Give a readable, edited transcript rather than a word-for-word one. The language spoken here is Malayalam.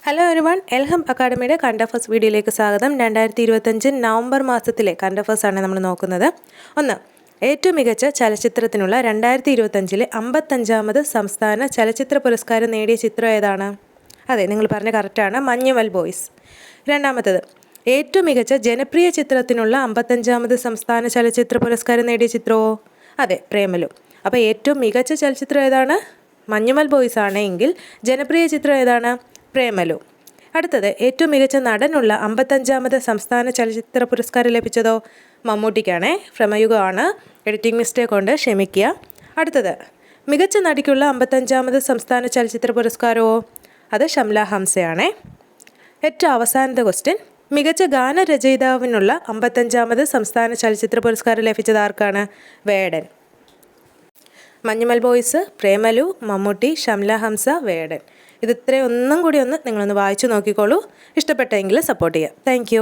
ഹലോ എവരിവൺ, എൽഹം അക്കാഡമിയുടെ കറണ്ട് അഫയേഴ്സ് വീഡിയോയിലേക്ക് സ്വാഗതം. 2025 നവംബർ മാസത്തിലെ കറണ്ട് അഫയേഴ്സാണ് നമ്മൾ നോക്കുന്നത്. ഒന്ന്, ഏറ്റവും മികച്ച ചലച്ചിത്രത്തിനുള്ള 2025 55ാമത് സംസ്ഥാന ചലച്ചിത്ര പുരസ്കാരം നേടിയ ചിത്രം ഏതാണ്? അതെ, നിങ്ങൾ പറഞ്ഞ കറക്റ്റാണ്, മഞ്ഞുമൽ ബോയ്സ്. രണ്ടാമത്തത്, ഏറ്റവും മികച്ച ജനപ്രിയ ചിത്രത്തിനുള്ള 55ാമത് സംസ്ഥാന ചലച്ചിത്ര പുരസ്കാരം നേടിയ ചിത്രമോ? അതെ, പ്രേമലു. അപ്പോൾ ഏറ്റവും മികച്ച ചലച്ചിത്രം ഏതാണ്? മഞ്ഞുമൽ ബോയ്സ് ആണെങ്കിൽ ജനപ്രിയ ചിത്രം ഏതാണ്? പ്രേമലു. അടുത്തത്, ഏറ്റവും മികച്ച നടനുള്ള 55ാമത് സംസ്ഥാന ചലച്ചിത്ര പുരസ്കാരം ലഭിച്ചതോ? മമ്മൂട്ടിക്കാണേ. ഭ്രമയുഗമാണ്, എഡിറ്റിംഗ് മിസ്റ്റേക്ക് കൊണ്ട് ക്ഷമിക്കുക. അടുത്തത്, മികച്ച നടിക്കുള്ള 55ാമത് സംസ്ഥാന ചലച്ചിത്ര പുരസ്കാരമോ? അത് ഷംല ഹംസയാണേ. ഏറ്റവും അവസാനത്തെ ക്വസ്റ്റ്യൻ, മികച്ച ഗാനരചയിതാവിനുള്ള 55ാമത് സംസ്ഥാന ചലച്ചിത്ര പുരസ്കാരം ലഭിച്ചത് ആർക്കാണ്? വേടൻ. മഞ്ഞുമൽ ബോയ്സ്, പ്രേമലു, മമ്മൂട്ടി, ഷംല ഹംസ, വേടൻ. ഇത് ഇത്രയും ഒന്നും കൂടി നിങ്ങളൊന്ന് വായിച്ചു നോക്കിക്കോളൂ. ഇഷ്ടപ്പെട്ടെങ്കിൽ സപ്പോർട്ട് ചെയ്യാം. താങ്ക്